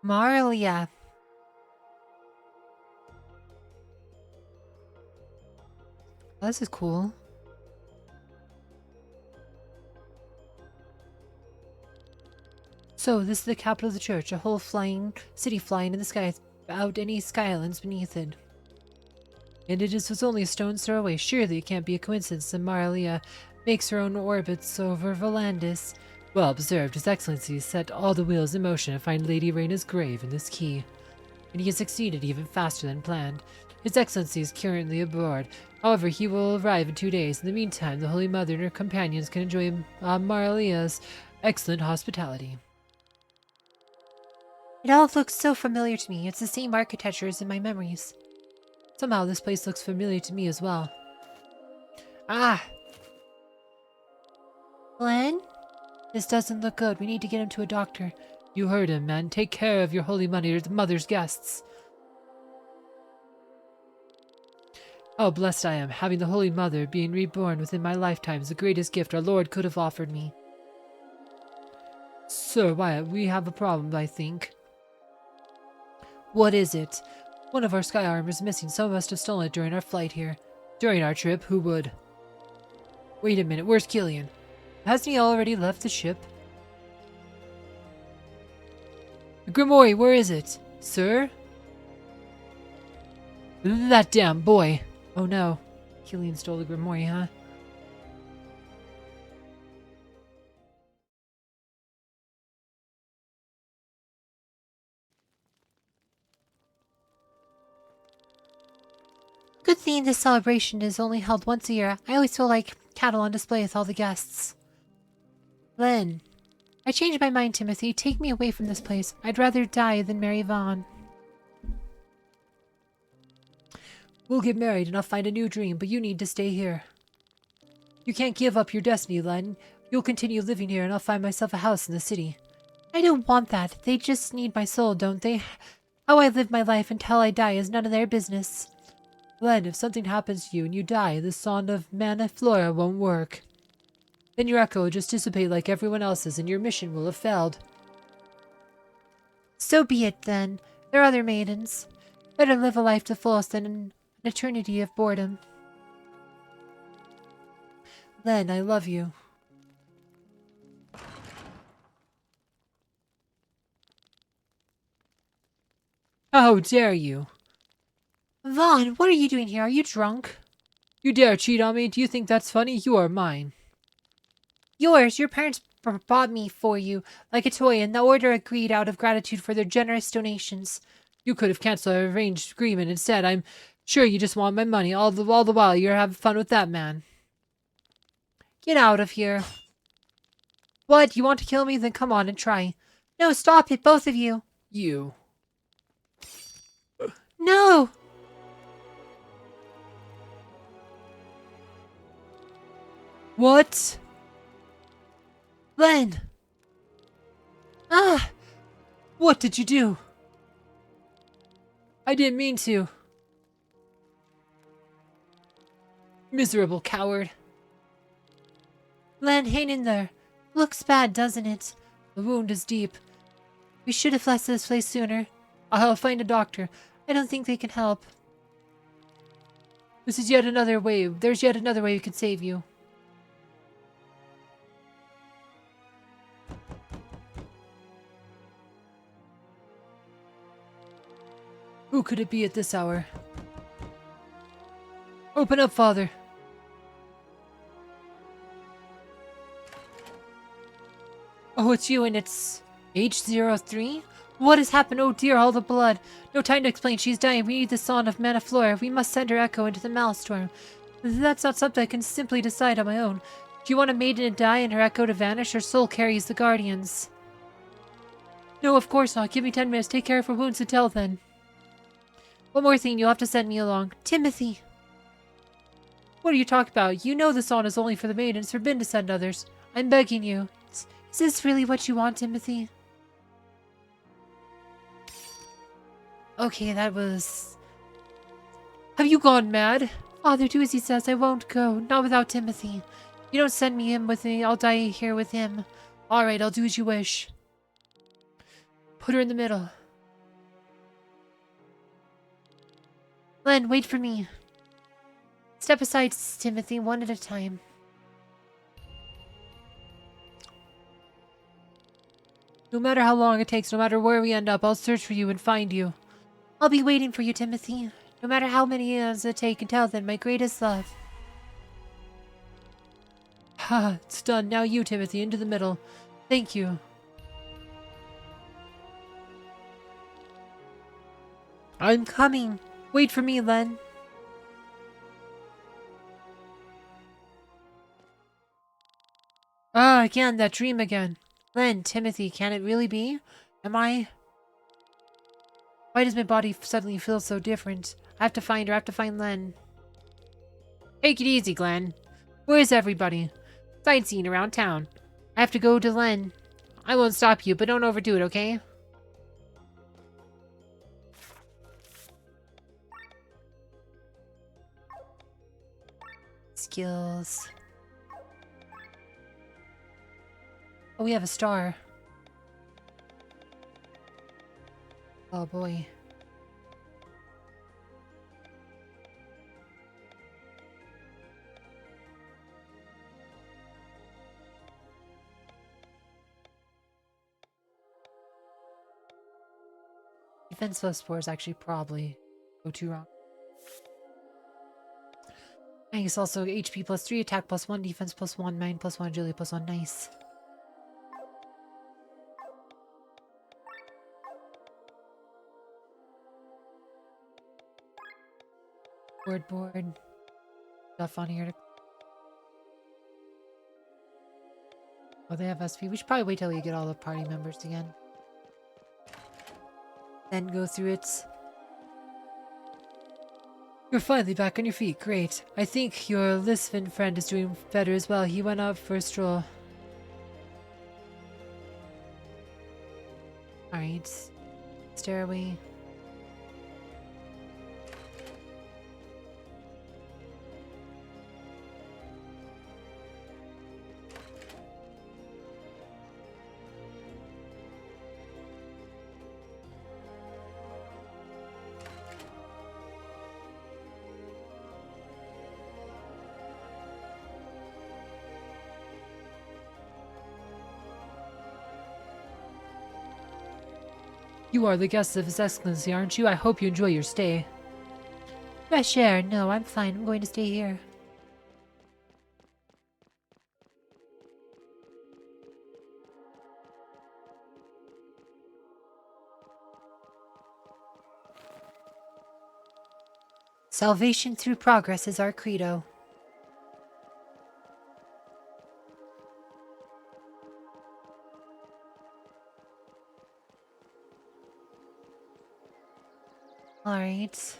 Marylea. Oh, this is cool. So, this is the capital of the church, a whole city flying in the sky without any sky islands beneath it. And was only a stone's throw away. Surely it can't be a coincidence that Marylea makes her own orbits over Volandis. Well observed, His Excellency set all the wheels in motion to find Lady Reyna's grave in this key. And he has succeeded even faster than planned. His Excellency is currently abroad. However, he will arrive in 2 days. In the meantime, the Holy Mother and her companions can enjoy Marylea's excellent hospitality. It all looks so familiar to me. It's the same architecture as in my memories. Somehow this place looks familiar to me as well. Ah! Lenne? This doesn't look good. We need to get him to a doctor. You heard him, man. Take care of your Holy Mother's guests. How blessed I am. Having the Holy Mother being reborn within my lifetime is the greatest gift our Lord could have offered me. Sir Wyatt, we have a problem, I think. What is it? One of our sky armor is missing. Someone must have stolen it during our flight here. During our trip? Who would? Wait a minute, where's Killian? Hasn't he already left the ship? Grimoire, where is it? Sir? That damn boy. Oh no. Killian stole the Grimoire, huh? Good thing this celebration is only held once a year. I always feel like cattle on display with all the guests. Lenne. I changed my mind, Timothy. Take me away from this place. I'd rather die than marry Vaughn. We'll get married and I'll find a new dream, but you need to stay here. You can't give up your destiny, Lenne. You'll continue living here and I'll find myself a house in the city. I don't want that. They just need my soul, don't they? How I live my life until I die is none of their business. Lenne, if something happens to you and you die, the song of Manaflora won't work. Then your echo will just dissipate like everyone else's and your mission will have failed. So be it then. There are other maidens. Better live a life to fullest than an eternity of boredom. Lenne, I love you. How dare you? Vaughn, what are you doing here? Are you drunk? You dare cheat on me? Do you think that's funny? You are mine. Yours. Your parents bought me for you like a toy, and the order agreed out of gratitude for their generous donations. You could have canceled our arranged agreement instead. I'm sure you just want my money. All the while you're having fun with that man. Get out of here. What? You want to kill me? Then come on and try. No, stop it, both of you. You. No! What? Lenne! Ah! What did you do? I didn't mean to. Miserable coward. Lenne, hang in there. Looks bad, doesn't it? The wound is deep. We should have left this place sooner. I'll find a doctor. I don't think they can help. This is yet another way. There's yet another way we can save you. Who could it be at this hour? Open up, Father. Oh, it's you and it's H03? What has happened? Oh dear, all the blood. No time to explain. She's dying. We need the song of Manaflora. We must send her echo into the Maelstrom. That's not something I can simply decide on my own. Do you want a maiden to die and her echo to vanish? Her soul carries the guardians. No, of course not. Give me 10 minutes. Take care of her wounds until then. One more thing. You'll have to send me along. Timothy! What are you talking about? You know the song is only for the maiden. It's forbidden to send others. I'm begging you. Is this really what you want, Timothy? Okay, that was... Have you gone mad? Father, do as he says. I won't go. Not without Timothy. You don't send me in with me. I'll die here with him. Alright, I'll do as you wish. Put her in the middle. Lenne, wait for me. Step aside, Timothy, one at a time. No matter how long it takes, no matter where we end up, I'll search for you and find you. I'll be waiting for you, Timothy. No matter how many years it takes, until then, my greatest love. Ha, it's done. Now you, Timothy, into the middle. Thank you. I'm coming. Wait for me, Lenne. Ah, again, that dream again. Lenne, Timothy, can it really be? Am I... Why does my body suddenly feel so different? I have to find her. I have to find Lenne. Take it easy, Glenn. Where's everybody? Sightseeing around town. I have to go to Lenne. I won't stop you, but don't overdo it, okay? Skills. Oh, we have a star. Oh boy. Defense plus 4 is actually probably go too wrong. I guess also HP plus 3, attack plus 1, defense plus 1, mind plus 1, agility plus 1. Nice. Board. Stuff on here. Oh, they have SP. We should probably wait till we get all the party members again. Then go through it. You're finally back on your feet. Great. I think your Lisvin friend is doing better as well. He went out for a stroll. Alright. Stairway. You are the guest of His Excellency, aren't you? I hope you enjoy your stay. Fresh air? No, I'm fine. I'm going to stay here. Salvation through progress is our credo. Alright.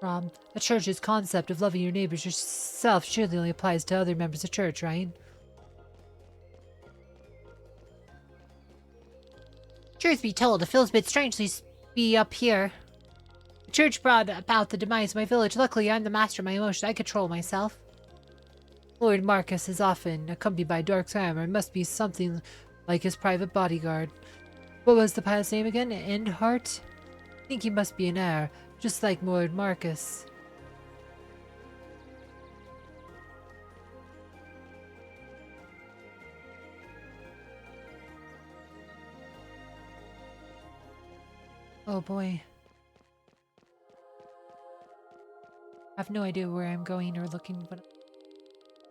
Rob, the church's concept of loving your neighbors yourself surely only applies to other members of church, right? Truth be told, it feels a bit strange to be up here. The church brought about the demise of my village. Luckily, I'm the master of my emotions. I control myself. Lord Marcus is often accompanied by Dark's armor. It must be something like his private bodyguard. What was the pilot's name again? Endhart? I think he must be an heir, just like Lord Marcus. Oh boy. I have no idea where I'm going or looking, but...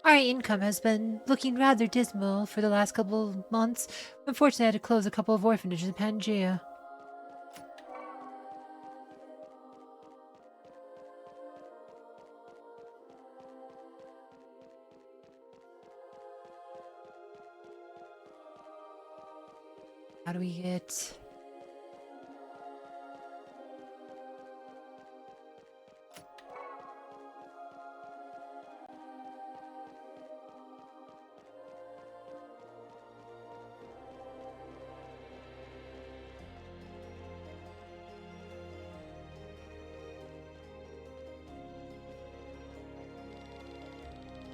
Our income has been looking rather dismal for the last couple of months. Unfortunately, I had to close a couple of orphanages in Pangea. How do we get...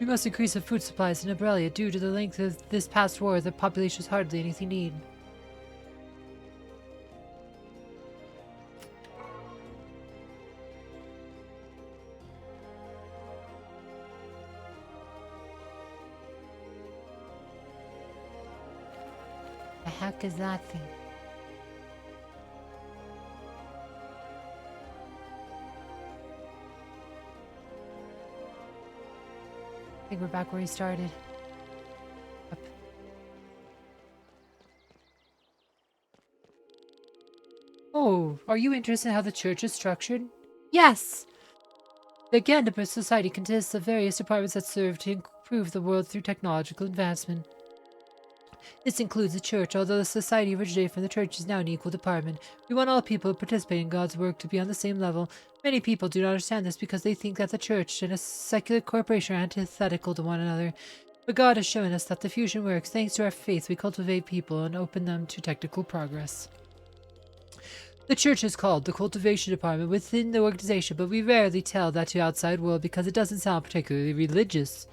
We must increase the food supplies in Marylea. Due to the length of this past war, the population is hardly anything to eat. heck is that thing? I think we're back where we started. Up. Oh, are you interested in how the church is structured? Yes! The Gandapur Society consists of various departments that serve to improve the world through technological advancement. This includes the church. Although the society originated from the church, is now an equal department. We want all people who participate in God's work to be on the same level. Many people do not understand this because they think that the church and a secular corporation are antithetical to one another. But God has shown us that the fusion works. Thanks to our faith, we cultivate people and open them to technical progress. The church is called the cultivation department within the organization, but we rarely tell that to outside world because it doesn't sound particularly religious.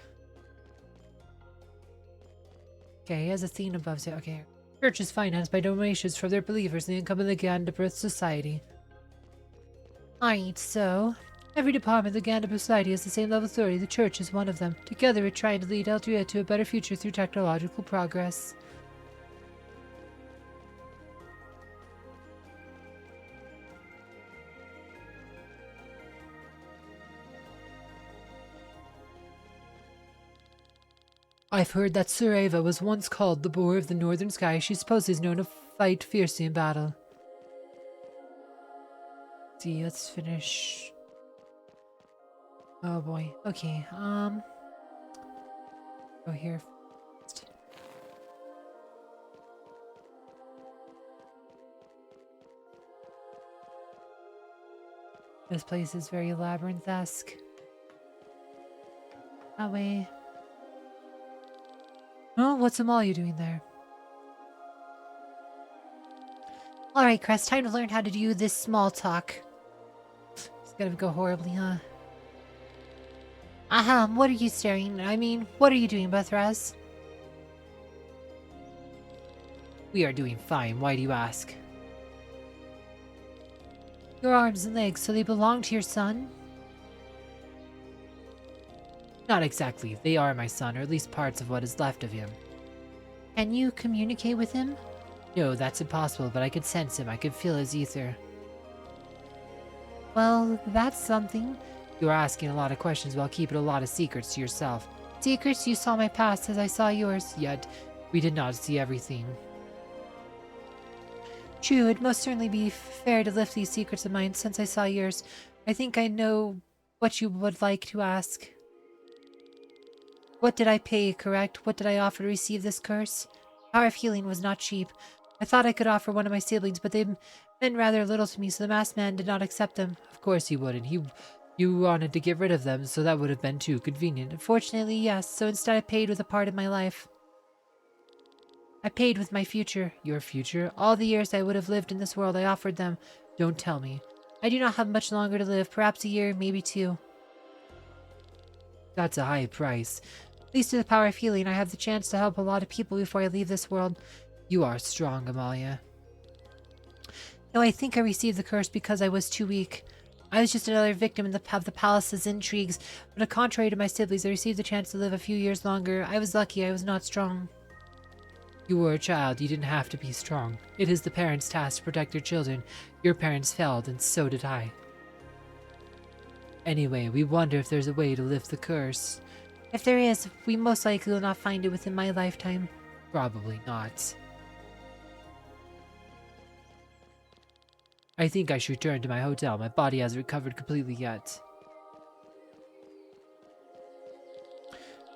Okay, he has a theme above it. Okay. Church is financed by donations from their believers and the income of the Gandapur Society. Alright, so every department of the Gandapur Society has the same level of authority. The church is one of them. Together we're trying to lead Eltria to a better future through technological progress. I've heard that Sureva was once called the Boar of the Northern Sky. She supposedly is known to fight fiercely in battle. Let's see, let's finish. Oh boy. Okay, go here first. This place is very labyrinth-esque. That way. Oh, what's Amalia doing there? Alright, Crest, time to learn how to do this small talk. It's gonna go horribly, huh? What are you what are you doing, Bethraz? We are doing fine, why do you ask? Your arms and legs, so they belong to your son? Not exactly. They are my son, or at least parts of what is left of him. Can you communicate with him? No, that's impossible, but I could sense him. I could feel his ether. Well, that's something. You are asking a lot of questions while keeping a lot of secrets to yourself. Secrets? You saw my past as I saw yours. Yet, we did not see everything. True, it'd most certainly be fair to lift these secrets of mine since I saw yours. I think I know what you would like to ask. What did I pay, correct? What did I offer to receive this curse? Power of healing was not cheap. I thought I could offer one of my siblings, but they meant rather little to me, so the masked man did not accept them. Of course he wouldn't. You wanted to get rid of them, so that would have been too convenient. Unfortunately, yes, so instead I paid with a part of my life. I paid with my future. Your future? All the years I would have lived in this world, I offered them. Don't tell me. I do not have much longer to live, perhaps a year, maybe two. That's a high price. At least with the power of healing, I have the chance to help a lot of people before I leave this world. You are strong, Amalia. No, I think I received the curse because I was too weak. I was just another victim of the palace's intrigues, but contrary to my siblings, I received the chance to live a few years longer. I was lucky I was not strong. You were a child, you didn't have to be strong. It is the parents' task to protect their children. Your parents failed, and so did I. Anyway, we wonder if there's a way to lift the curse. If there is, we most likely will not find it within my lifetime. Probably not. I think I should return to my hotel. My body hasn't recovered completely yet.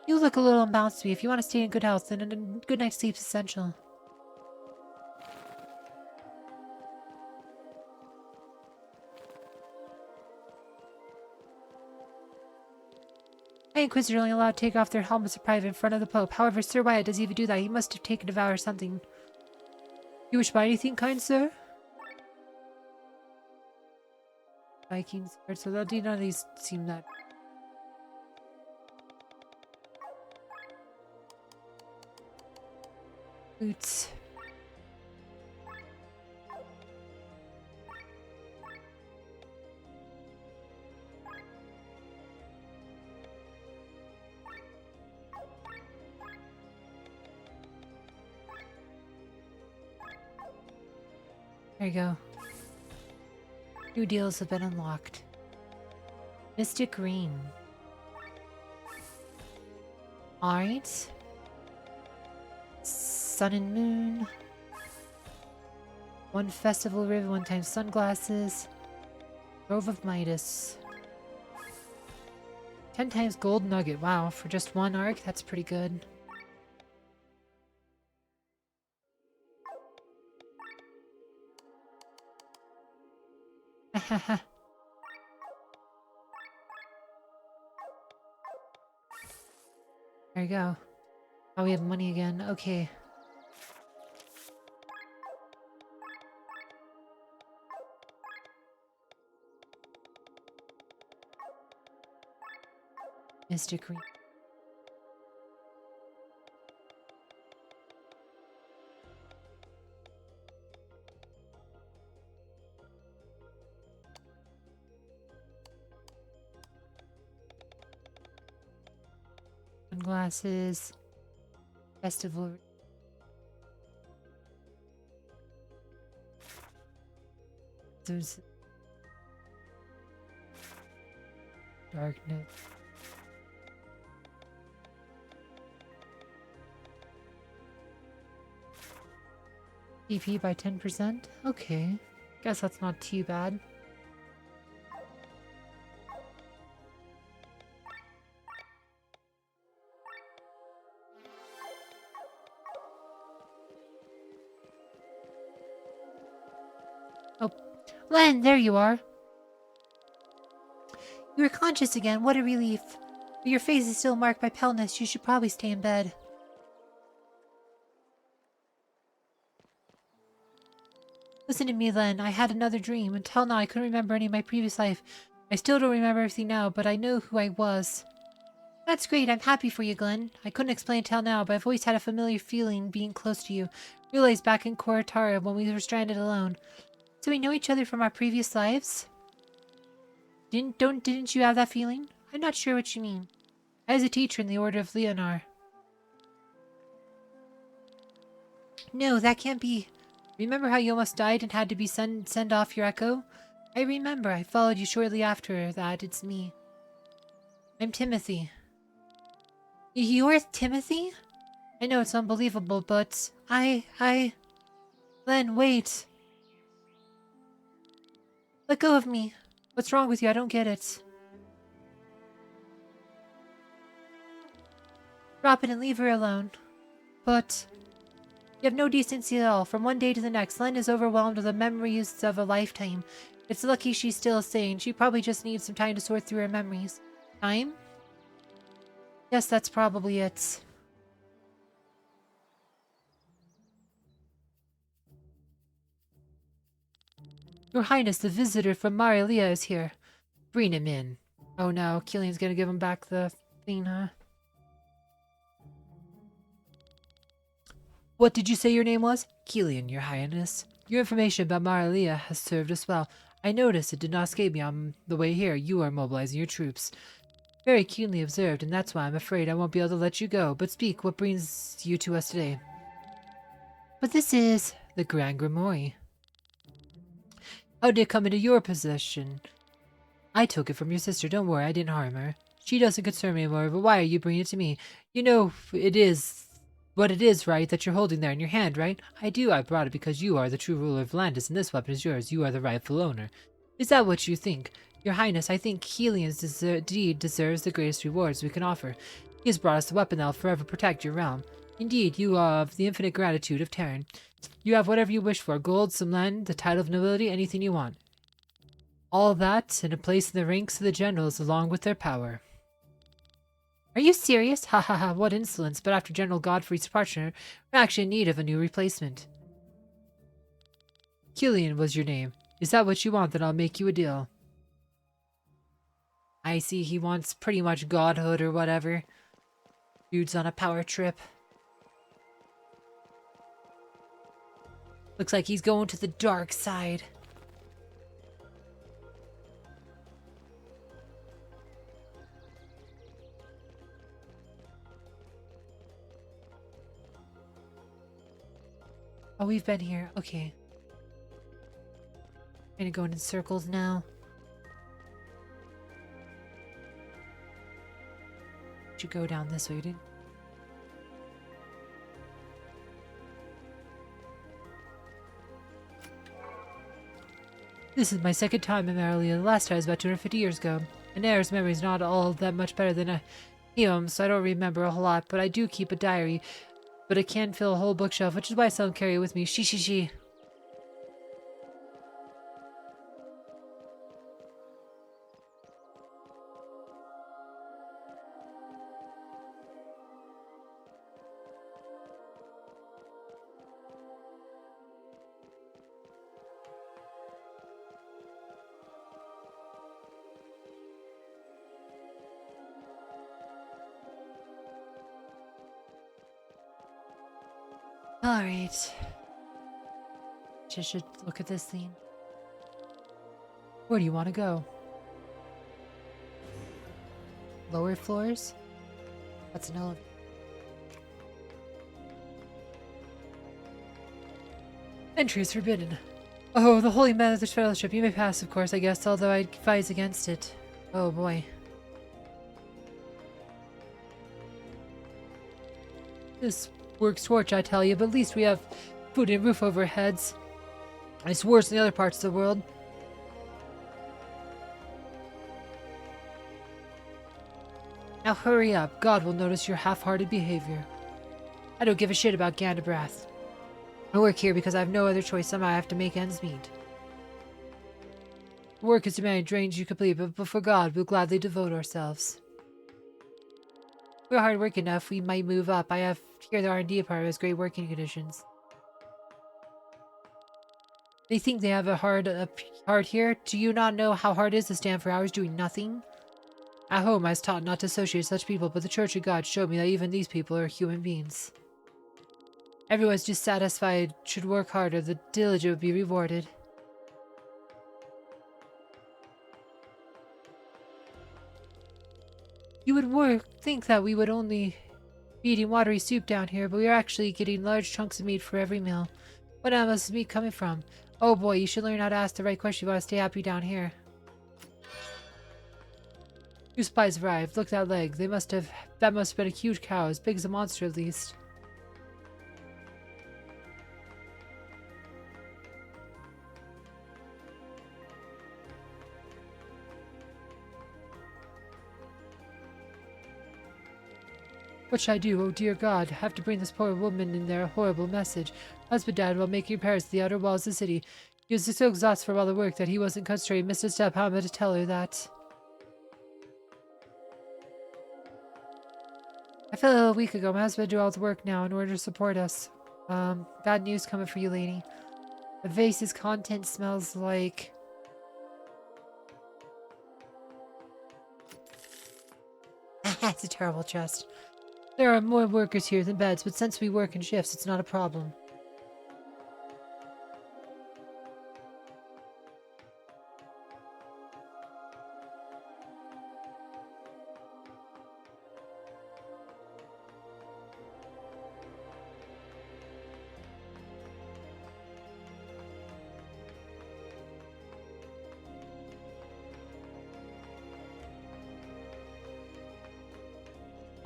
You look a little unbalanced to me. If you want to stay in good health, then a good night's sleep is essential. My Inquisitor only allowed to take off their helmets of private in front of the Pope. However, Sir Wyatt doesn't even do that. He must have taken a vow or something. You wish to buy anything, kind sir? Vikings, so none of these seem that. Boots. There you go. New deals have been unlocked. Mystic Green. Alright. Sun and Moon. 1 Festival Ribbon, 1 time sunglasses. Grove of Midas. 10 times Gold Nugget. Wow, for just 1 arc, that's pretty good. Hahaha. There you go. Oh, we have money again. Okay. Mr. Green. Sunglasses. Festival. There's darkness. DP by 10%? Okay. Guess that's not too bad. Oh, Lenne, there you are. You are conscious again. What a relief. But your face is still marked by paleness. You should probably stay in bed. Listen to me, Lenne. I had another dream. Until now, I couldn't remember any of my previous life. I still don't remember everything now, but I know who I was. That's great. I'm happy for you, Glenn. I couldn't explain it till now, but I've always had a familiar feeling being close to you. Realized back in Koratara when we were stranded alone. So we know each other from our previous lives? Didn't you have that feeling? I'm not sure what you mean. I was a teacher in the Order of Leonar. No, that can't be. Remember how you almost died and had to be send off your echo? I remember. I followed you shortly after that. It's me. I'm Timothy. You're Timothy? I know it's unbelievable, but Lenne, wait. Let go of me. What's wrong with you? I don't get it. Drop it and leave her alone. But you have no decency at all. From one day to the next, Lenne is overwhelmed with the memories of a lifetime. It's lucky she's still sane. She probably just needs some time to sort through her memories. Time? Yes, that's probably it. Your Highness, the visitor from Marylea is here. Bring him in. Oh no, Killian's gonna give him back the thing, huh? What did you say your name was? Killian, your Highness. Your information about Marylea has served us well. I noticed it did not escape me on the way here. You are mobilizing your troops. Very keenly observed, and that's why I'm afraid I won't be able to let you go. But speak, what brings you to us today? But this is the Grand Grimoire. How did it come into your possession? I took it from your sister. Don't worry, I didn't harm her. She doesn't concern me anymore, but why are you bringing it to me? You know it is what it is, right, that you're holding there in your hand, right? I do. I brought it because you are the true ruler of Landis, and this weapon is yours. You are the rightful owner. Is that what you think? Your Highness, I think Killian's deed deserves the greatest rewards we can offer. He has brought us the weapon that will forever protect your realm. Indeed, you have the infinite gratitude of Terran. You have whatever you wish for. Gold, some land, the title of nobility, anything you want. All that, and a place in the ranks of the generals along with their power. Are you serious? Ha ha ha, what insolence. But after General Godfrey's departure, we're actually in need of a new replacement. Killian was your name. Is that what you want? Then I'll make you a deal. I see he wants pretty much godhood or whatever. Dude's on a power trip. Looks like he's going to the dark side. Oh, we've been here. Okay. Kind of going in circles now. Should go down this way, didn't? This is my second time in Marylea. The last time was about 250 years ago. An heir's memory is not all that much better than a Neum, so I don't remember a whole lot, but I do keep a diary. But it can't fill a whole bookshelf, which is why I seldom carry it with me. She. Alright. Just should look at this thing. Where do you want to go? Lower floors? That's an elevator. Entry is forbidden. Oh, the Holy Mother's Fellowship. You may pass, of course, I guess, although I'd advise against it. Oh, boy. This works torch, I tell you, but at least we have food and roof over our heads. And it's worse in the other parts of the world. Now hurry up. God will notice your half-hearted behavior. I don't give a shit about Gandabrath. I work here because I have no other choice. Somehow I have to make ends meet. Work is demanding drains you complete, but for God, we'll gladly devote ourselves. If we're hard work enough, we might move up. I have here the R&D department has great working conditions. They think they have a hard here. Do you not know how hard it is to stand for hours doing nothing? At home, I was taught not to associate with such people, but the Church of God showed me that even these people are human beings. Everyone's dissatisfied should work harder. The diligent would be rewarded. You would think that we would only be eating watery soup down here, but we are actually getting large chunks of meat for every meal. What animal is meat coming from? Oh boy, you should learn how to ask the right question if you want to stay happy down here. Two spies arrived. Look at that leg. That must have been a huge cow, as big as a monster at least. What should I do? Oh dear God, I have to bring this poor woman in there a horrible message. Husband died while making repairs to the outer walls of the city. He was so exhausted from all the work that he wasn't concentrating. Missed a step. How am I to tell her that? I fell ill a week ago. My husband do all the work now in order to support us. Bad news coming for you, lady. The vase's content smells like... That's a terrible chest. There are more workers here than beds, but since we work in shifts, it's not a problem.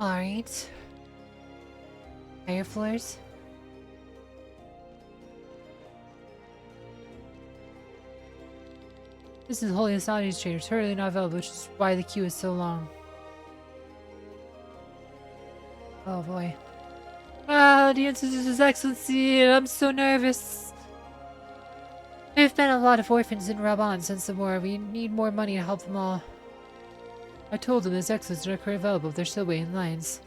Alright. Higher floors? This is Holy Asani's trader. It's hurriedly not available, which is why the queue is so long. Oh boy. Ah, the answer to His Excellency, I'm so nervous. There have been a lot of orphans in Raban since the war. We need more money to help them all. I told them His Excellency are not currently available, they're still waiting in lines.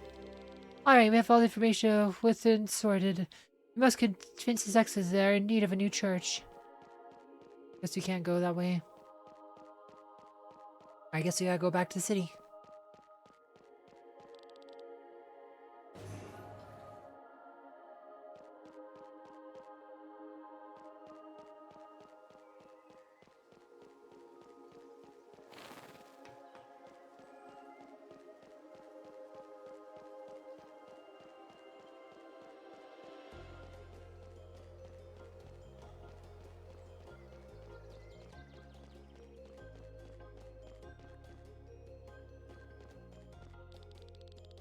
Alright, we have all the information within sorted. We must convince His Excellency they are in need of a new church. Guess we can't go that way. I guess we gotta go back to the city.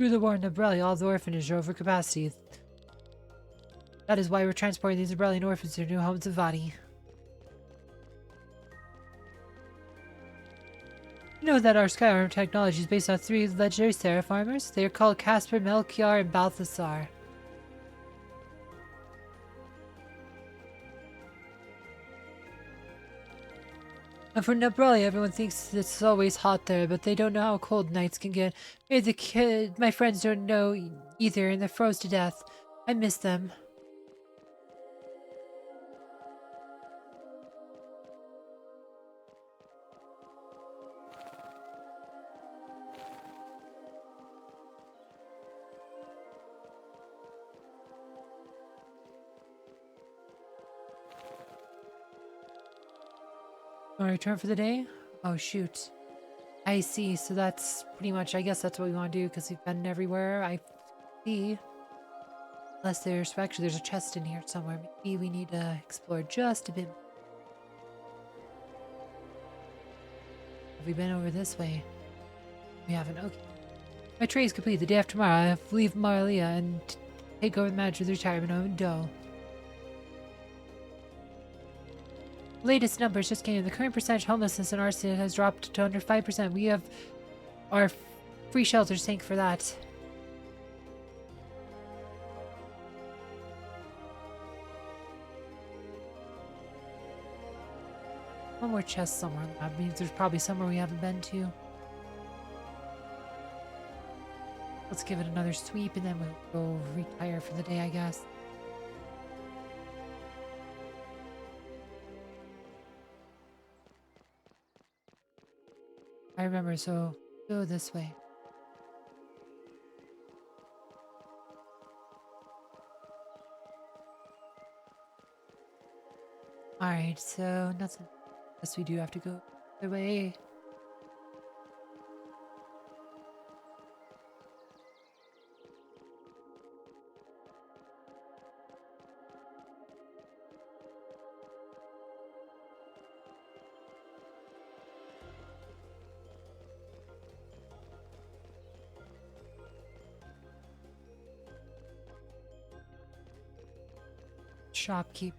Through the war in Marylea, all the orphanages are over capacity. That is why we're transporting these Marelian orphans to their new homes in Vadi. You know that our Skyarm technology is based on 3 legendary Seraph armors? They are called Casper, Melchior, and Balthasar. And for Marylea, everyone thinks it's always hot there, but they don't know how cold nights can get. Maybe my friends don't know either, and they're froze to death. I miss them. Want to return for the day? Oh, shoot. I see. So that's pretty much, I guess that's what we want to do because we've been everywhere. I see. Unless actually there's a chest in here somewhere. Maybe we need to explore just a bit. Have we been over this way? We haven't. Okay. My trade is complete. The day after tomorrow, I have to leave Marylea and take over the manager's retirement home in Doe. Latest numbers just came in. The current percentage of homelessness in our city has dropped to under 5%. We have our free shelters, thank for that. One more chest somewhere. That means there's probably somewhere we haven't been to. Let's give it another sweep and then we'll go retire for the day, I guess. I remember, so go this way. Alright, so nothing. Guess we do have to go the way. Shopkeep.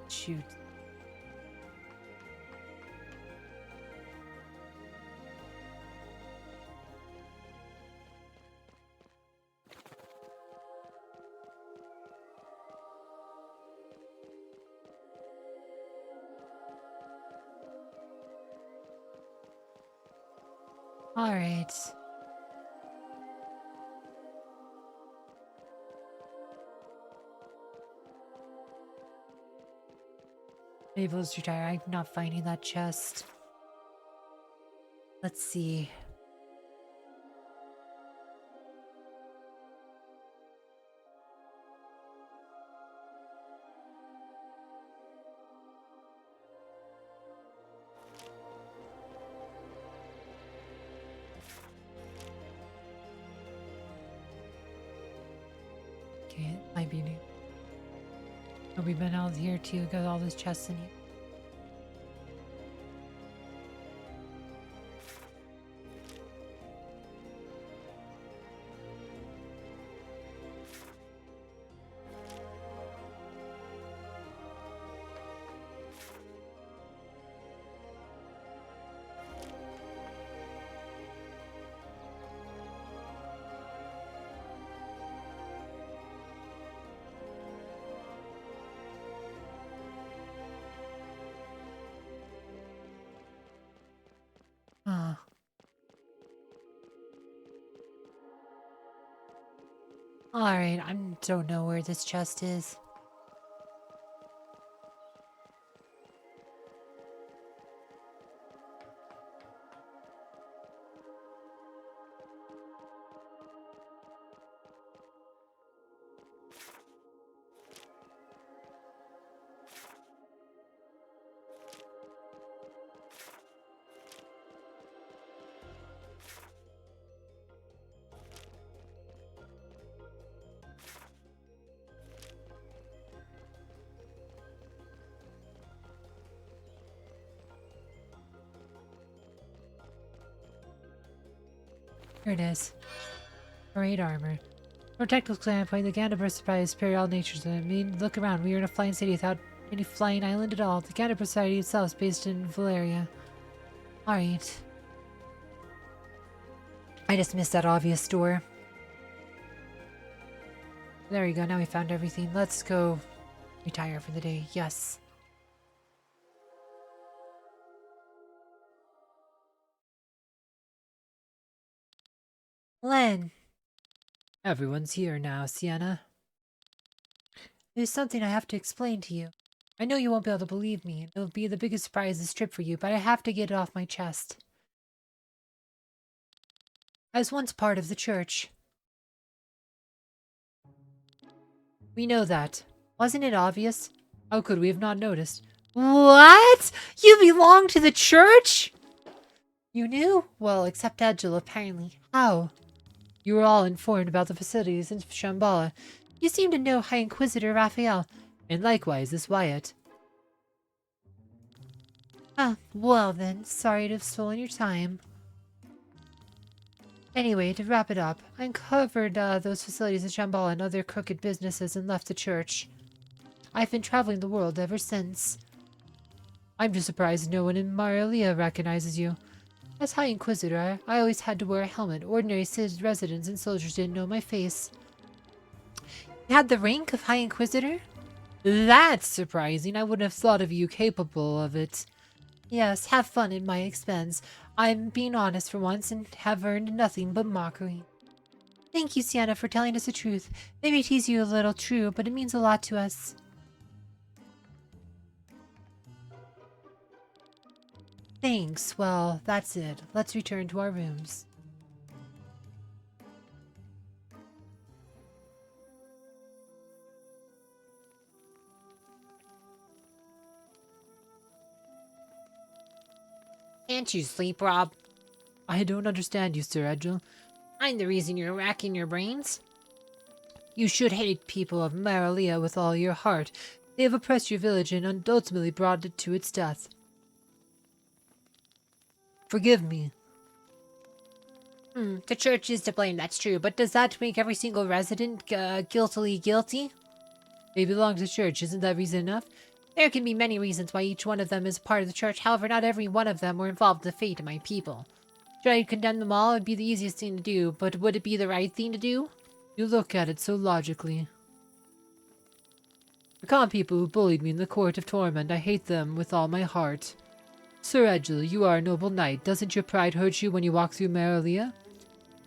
Shoot. Alright. Maybe let's retire. I'm not finding that chest. Let's see. Okay, it might be new. Oh, we've been out here too. Got all those chests in here. Huh. Alright, I don't know where this chest is. Here it is. Parade armor. From a technical standpoint, the Gandabar Society is superior all natures. I mean, look around. We are in a flying city without any flying island at all. The Gandabar Society itself is based in Valeria. Alright. I just missed that obvious door. There we go. Now we found everything. Let's go retire for the day. Yes. Lenne! Everyone's here now, Sienna. There's something I have to explain to you. I know you won't be able to believe me. It'll be the biggest surprise this trip for you, but I have to get it off my chest. I was once part of the church. We know that. Wasn't it obvious? How could we have not noticed? What? You belong to the church? You knew? Well, except Angela, apparently. How? You were all informed about the facilities in Shambhala. You seem to know High Inquisitor Raphael, and likewise this Wyatt. Ah, well then, sorry to have stolen your time. Anyway, to wrap it up, I uncovered those facilities in Shambhala and other crooked businesses and left the church. I've been traveling the world ever since. I'm just surprised no one in Marylea recognizes you. As High Inquisitor, I always had to wear a helmet. Ordinary residents and soldiers didn't know my face. You had the rank of High Inquisitor? That's surprising. I wouldn't have thought of you capable of it. Yes, have fun at my expense. I'm being honest for once and have earned nothing but mockery. Thank you, Sienna, for telling us the truth. They may tease you a little, true, but it means a lot to us. Thanks. Well, that's it. Let's return to our rooms. Can't you sleep, Rob? I don't understand you, Sir Edgel. I'm the reason you're racking your brains. You should hate people of Marylea with all your heart. They have oppressed your village and ultimately brought it to its death. Forgive me. The church is to blame, that's true, but does that make every single resident guiltily guilty? They belong to the church, isn't that reason enough? There can be many reasons why each one of them is part of the church, however not every one of them were involved in the fate of my people. Should I condemn them all? It would be the easiest thing to do, but would it be the right thing to do? You look at it so logically. The common people who bullied me in the Court of Torment, I hate them with all my heart. Sir Edgel, you are a noble knight. Doesn't your pride hurt you when you walk through Marylea?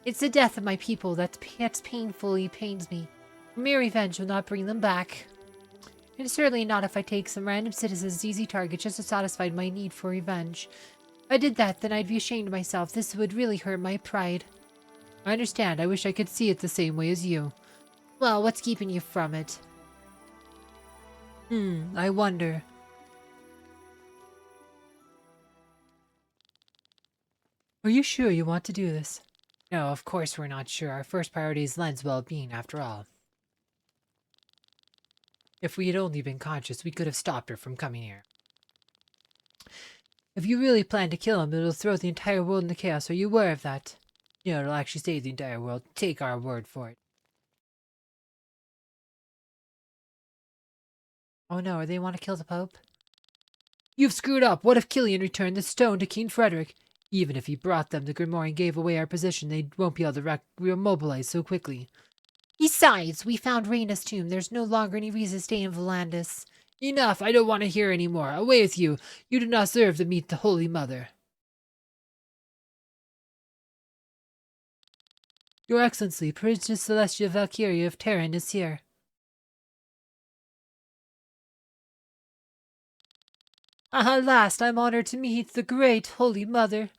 It's the death of my people that painfully pains me. Mere revenge will not bring them back. And certainly not if I take some random citizen's as easy target just to satisfy my need for revenge. If I did that, then I'd be ashamed of myself. This would really hurt my pride. I understand. I wish I could see it the same way as you. Well, what's keeping you from it? I wonder. Are you sure you want to do this? No, of course we're not sure. Our first priority is Lenne's well-being, after all. If we had only been conscious, we could have stopped her from coming here. If you really plan to kill him, it'll throw the entire world into chaos. Are you aware of that? Yeah, it'll actually save the entire world. Take our word for it. Oh no, or they want to kill the Pope? You've screwed up. What if Killian returned the stone to King Frederick? Even if he brought them to Grimoire and gave away our position, they won't be able to remobilize so quickly. Besides, we found Reyna's tomb. There's no longer any reason to stay in Volandis. Enough! I don't want to hear any more. Away with you! You do not deserve to meet the Holy Mother. Your Excellency, Princess Celestia Valkyria of Terran is here. At last, I'm honored to meet the great Holy Mother.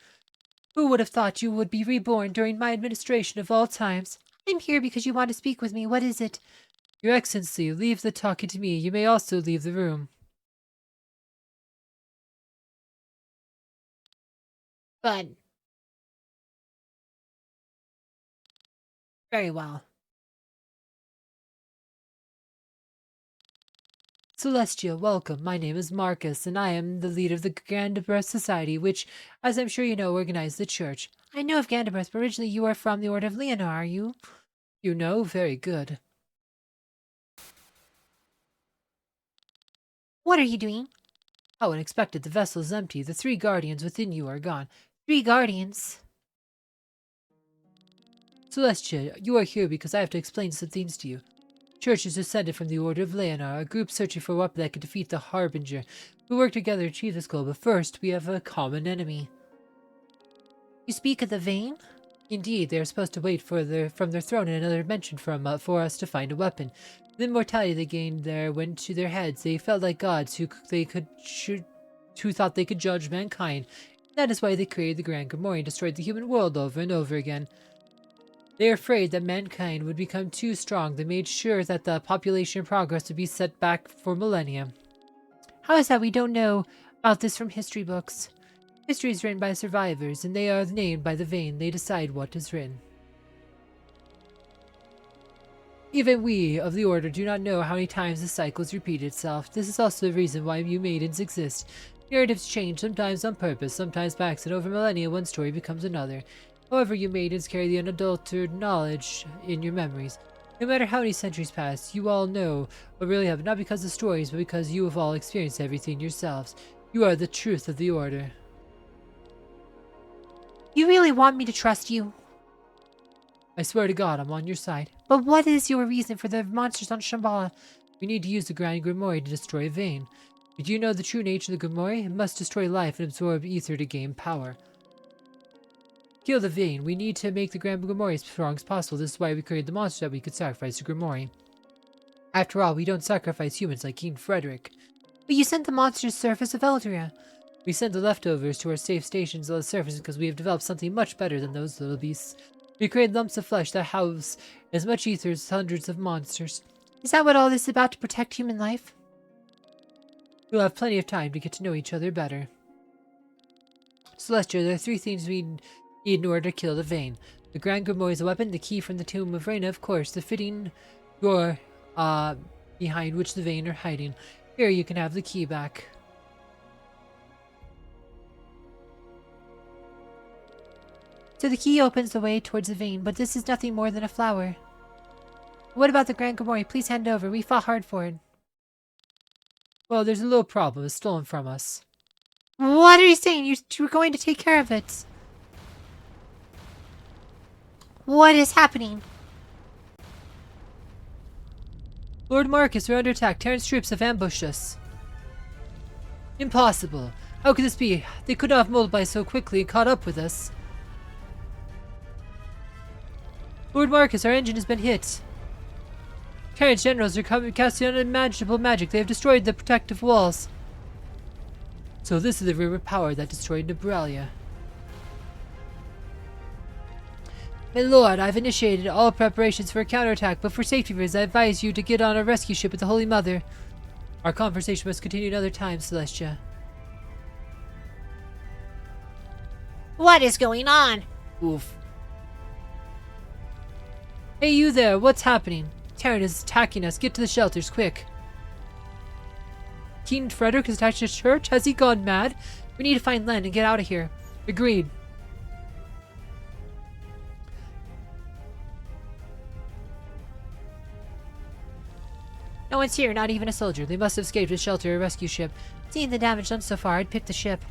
Who would have thought you would be reborn during my administration of all times? I'm here because you want to speak with me. What is it? Your Excellency, leave the talking to me. You may also leave the room. But... very well. Celestia, welcome. My name is Marcus, and I am the leader of the Grimoire Society, which, as I'm sure you know, organized the church. I know of Gandabreth, but originally you are from the Order of Lenne, are you? You know? Very good. What are you doing? How unexpected. The vessel is empty. The 3 guardians within you are gone. 3 guardians? Celestia, you are here because I have to explain some things to you. Church is descended from the Order of Leonar, a group searching for a weapon that can defeat the Harbinger. We work together to achieve this goal, but first, we have a common enemy. You speak of the Vein? Indeed, they are supposed to wait from their throne in another dimension for us to find a weapon. The immortality they gained there went to their heads. They felt like gods who thought they could judge mankind. That is why they created the Grand Grimoire and destroyed the human world over and over again. They are afraid that mankind would become too strong. They made sure that the population progress would be set back for millennia. How is that we don't know about this from history books? History is written by survivors, and they are named by the Vein. They decide what is written. Even we of the Order do not know how many times the cycles repeat itself. This is also the reason why you maidens exist. Narratives change, sometimes on purpose, sometimes by accident. Over millennia, one story becomes another. However, you maidens carry the unadulterated knowledge in your memories. No matter how many centuries pass, you all know what really happened, not because of stories, but because you have all experienced everything yourselves. You are the truth of the Order. You really want me to trust you? I swear to God, I'm on your side. But what is your reason for the monsters on Shambhala? We need to use the Grand Grimoire to destroy Vein. Do you know the true nature of the Grimoire? It must destroy life and absorb ether to gain power. Kill the Vein. We need to make the Grand Grimoire as strong as possible. This is why we created the monster that we could sacrifice to Grimoire. After all, we don't sacrifice humans like King Frederick. But you sent the monsters to the surface of Eldria. We sent the leftovers to our safe stations on the surface because we have developed something much better than those little beasts. We created lumps of flesh that house as much ether as hundreds of monsters. Is that what all this is about, to protect human life? We'll have plenty of time to get to know each other better. Celestia, there are 3 things we need in order to kill the Vein. The Grand Grimoire is a weapon, the key from the Tomb of Reyna, of course, the fitting door behind which the Vein are hiding. Here, you can have the key back. So the key opens the way towards the Vein, but this is nothing more than a flower. What about the Grand Grimoire? Please hand it over. We fought hard for it. Well, there's a little problem. It's stolen from us. What are you saying? You were going to take care of it. What is happening? Lord Marcus, we're under attack. Terran's troops have ambushed us. Impossible. How could this be? They could not have multiplied so quickly and caught up with us. Lord Marcus, our engine has been hit. Terran's generals are casting unimaginable magic. They have destroyed the protective walls. So this is the rumored power that destroyed Marylea. My lord, I've initiated all preparations for a counterattack, but for safety reasons I advise you to get on a rescue ship with the Holy Mother. Our conversation must continue another time, Celestia. What is going on? Oof. Hey, you there, what's happening? Terran is attacking us. Get to the shelters, quick. King Frederick is attached to the church? Has he gone mad? We need to find Lenne and get out of here. Agreed. No one's here, not even a soldier. They must have escaped a shelter or rescue ship. Seeing the damage done so far, I'd pick the ship.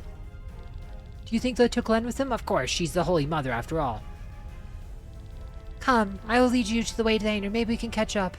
Do you think they took Lenne with them? Of course, she's the Holy Mother after all. Come, I will lead you to the way to the hangar. Maybe we can catch up.